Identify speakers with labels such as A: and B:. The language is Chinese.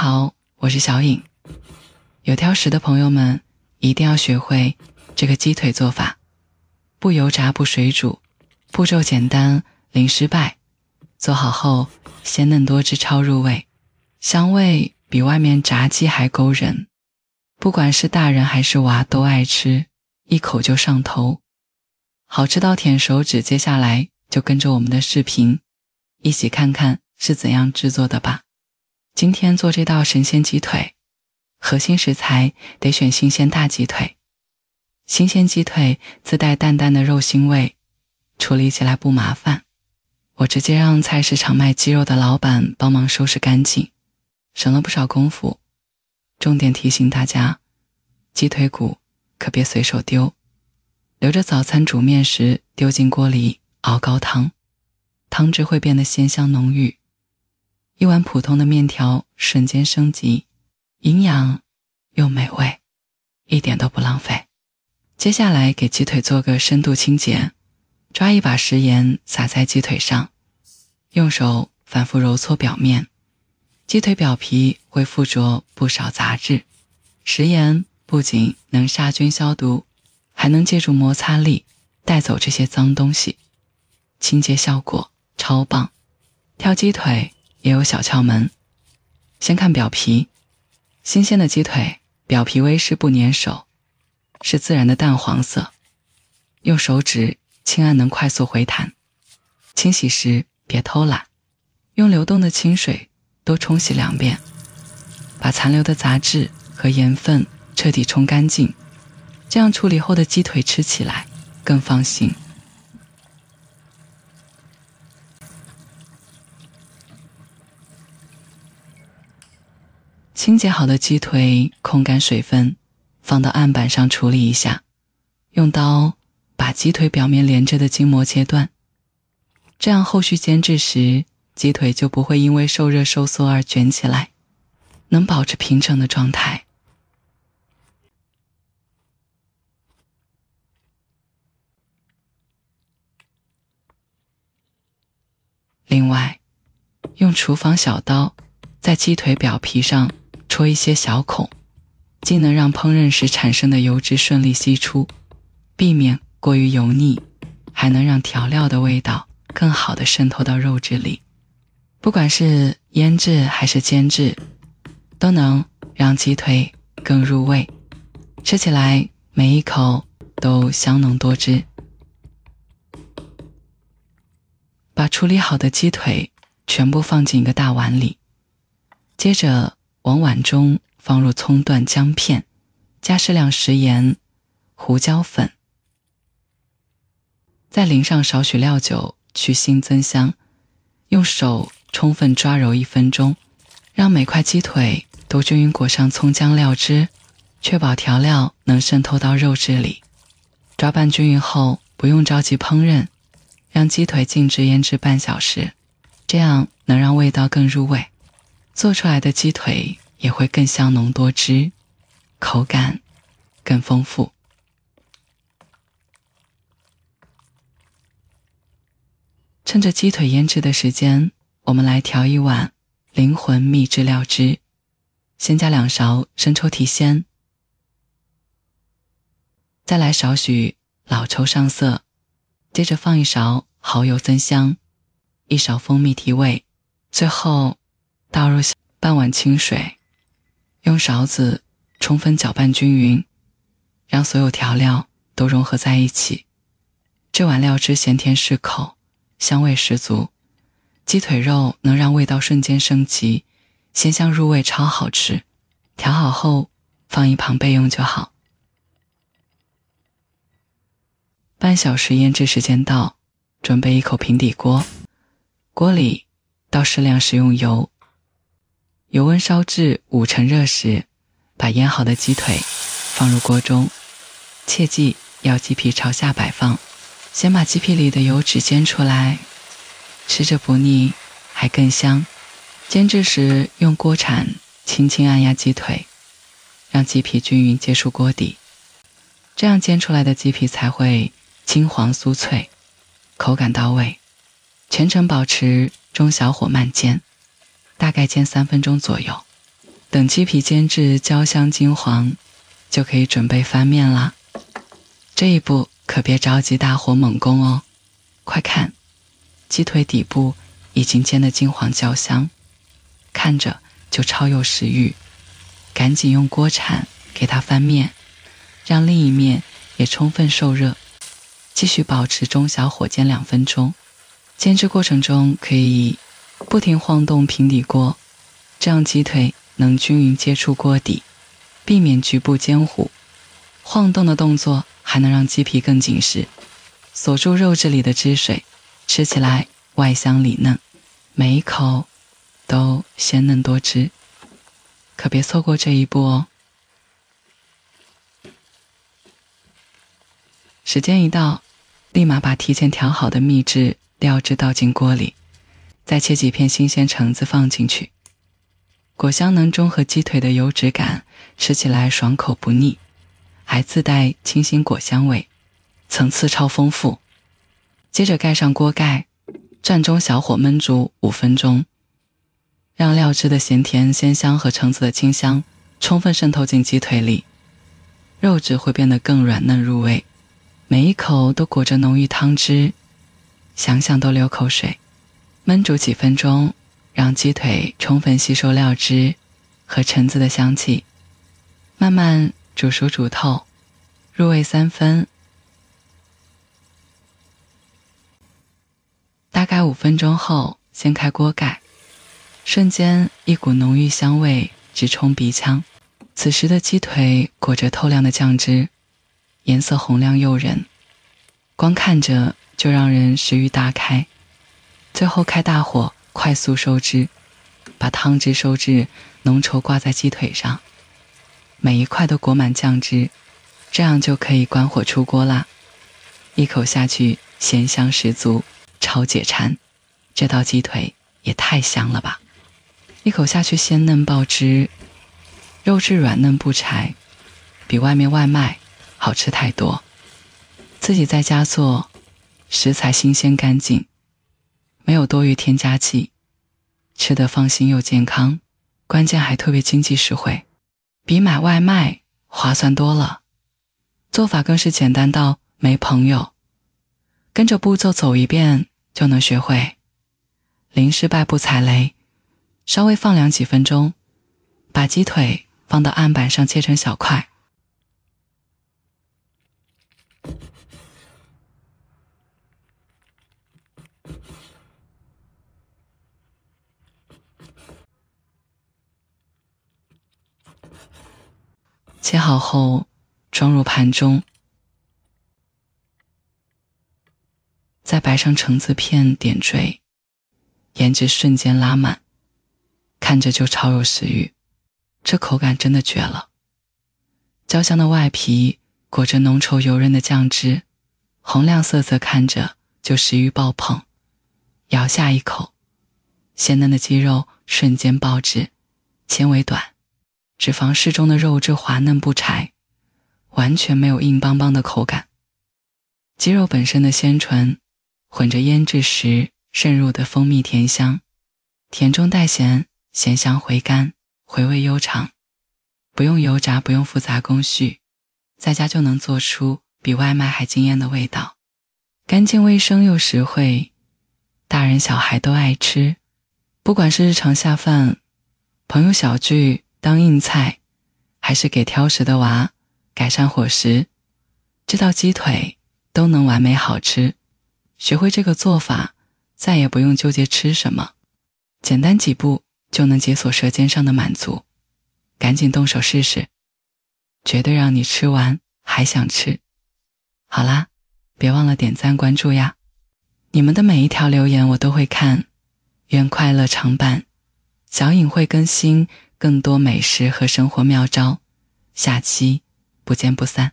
A: 好，我是小颖。有挑食的朋友们一定要学会这个鸡腿做法，不油炸不水煮，步骤简单零失败，做好后鲜嫩多汁超入味，香味比外面炸鸡还勾人，不管是大人还是娃都爱吃，一口就上头，好吃到舔手指。接下来就跟着我们的视频一起看看是怎样制作的吧。今天做这道神仙鸡腿，核心食材得选新鲜大鸡腿。新鲜鸡腿自带淡淡的肉腥味，处理起来不麻烦。我直接让菜市场卖鸡肉的老板帮忙收拾干净，省了不少功夫。重点提醒大家，鸡腿骨可别随手丢，留着早餐煮面时丢进锅里熬高汤，汤汁会变得鲜香浓郁。一碗普通的面条瞬间升级，营养又美味，一点都不浪费。接下来给鸡腿做个深度清洁，抓一把食盐撒在鸡腿上，用手反复揉搓表面。鸡腿表皮会附着不少杂质，食盐不仅能杀菌消毒，还能借助摩擦力带走这些脏东西，清洁效果超棒。挑鸡腿也有小窍门，先看表皮。新鲜的鸡腿表皮微湿不粘手，是自然的淡黄色，用手指轻按能快速回弹。清洗时别偷懒，用流动的清水多冲洗2遍，把残留的杂质和盐分彻底冲干净，这样处理后的鸡腿吃起来更放心。清洁好的鸡腿控干水分，放到案板上处理一下，用刀把鸡腿表面连着的筋膜切断，这样后续煎制时鸡腿就不会因为受热收缩而卷起来，能保持平整的状态。另外，用厨房小刀在鸡腿表皮上戳一些小孔，既能让烹饪时产生的油脂顺利析出，避免过于油腻，还能让调料的味道更好地渗透到肉质里。不管是腌制还是煎制，都能让鸡腿更入味，吃起来每一口都香浓多汁。把处理好的鸡腿全部放进一个大碗里，接着往碗中放入葱段、姜片，加适量食盐、胡椒粉，再淋上少许料酒去腥增香，用手充分抓揉1分钟，让每块鸡腿都均匀裹上葱姜料汁，确保调料能渗透到肉质里。抓拌均匀后不用着急烹饪，让鸡腿静置腌制半小时，这样能让味道更入味，做出来的鸡腿也会更香浓多汁，口感更丰富。趁着鸡腿腌制的时间，我们来调一碗灵魂秘制料汁。先加2勺生抽提鲜，再来少许老抽上色，接着放1勺蚝油增香，1勺蜂蜜提味，最后倒入半碗清水，用勺子充分搅拌均匀，让所有调料都融合在一起。这碗料汁咸甜适口，香味十足，鸡腿肉能让味道瞬间升级，鲜香入味，超好吃。调好后放一旁备用就好。半小时腌制时间到，准备一口平底锅，锅里倒适量食用油，油温烧至5成热时，把腌好的鸡腿放入锅中，切记要鸡皮朝下摆放，先把鸡皮里的油脂煎出来，吃着不腻还更香。煎制时用锅铲轻轻按压鸡腿，让鸡皮均匀接触锅底，这样煎出来的鸡皮才会金黄酥脆，口感到位。全程保持中小火慢煎，大概煎3分钟左右。等鸡皮煎至焦香金黄，就可以准备翻面啦。这一步可别着急大火猛攻哦，快看，鸡腿底部已经煎得金黄焦香，看着就超有食欲，赶紧用锅铲给它翻面，让另一面也充分受热，继续保持中小火煎2分钟。煎制过程中可以不停晃动平底锅，这样鸡腿能均匀接触锅底，避免局部煎糊。晃动的动作还能让鸡皮更紧实，锁住肉质里的汁水，吃起来外香里嫩，每一口都鲜嫩多汁，可别错过这一步哦。时间一到，立马把提前调好的秘制料汁倒进锅里，再切几片新鲜橙子放进去。果香能中和鸡腿的油脂感，吃起来爽口不腻，还自带清新果香味，层次超丰富。接着盖上锅盖，转中小火焖煮5分钟，让料汁的咸甜鲜香和橙子的清香充分渗透进鸡腿里，肉质会变得更软嫩入味，每一口都裹着浓郁汤汁，想想都流口水。焖煮几分钟，让鸡腿充分吸收料汁和橙子的香气，慢慢煮熟煮透，入味3分。大概5分钟后，掀开锅盖，瞬间一股浓郁香味直冲鼻腔。此时的鸡腿裹着透亮的酱汁，颜色红亮诱人，光看着就让人食欲大开。最后开大火快速收汁，把汤汁收至浓稠挂在鸡腿上，每一块都裹满酱汁，这样就可以关火出锅啦。一口下去咸香十足，超解馋，这道鸡腿也太香了吧！一口下去鲜嫩爆汁，肉质软嫩不柴，比外面外卖好吃太多。自己在家做，食材新鲜干净，没有多余添加剂，吃得放心又健康，关键还特别经济实惠，比买外卖划算多了。做法更是简单到没朋友，跟着步骤走一遍就能学会，零失败不踩雷。稍微放凉几分钟，把鸡腿放到案板上切成小块，切好后装入盘中，再摆上橙子片点缀，颜值瞬间拉满，看着就超有食欲，这口感真的绝了。焦香的外皮裹着浓稠油润的酱汁，红亮色泽看着就食欲爆棚。咬下一口，鲜嫩的鸡肉瞬间爆汁，纤维短，脂肪适中的肉质滑嫩不柴，完全没有硬邦邦的口感。鸡肉本身的鲜醇，混着腌制时渗入的蜂蜜甜香，甜中带咸，咸香回甘，回味悠长。不用油炸，不用复杂工序，在家就能做出比外卖还惊艳的味道。干净卫生又实惠，大人小孩都爱吃。不管是日常下饭，朋友小聚当硬菜，还是给挑食的娃改善伙食，这道鸡腿都能完美好吃。学会这个做法，再也不用纠结吃什么，简单几步就能解锁舌尖上的满足。赶紧动手试试，绝对让你吃完还想吃。好啦，别忘了点赞关注呀，你们的每一条留言我都会看。愿快乐常伴，小颖会更新更多美食和生活妙招，下期不见不散。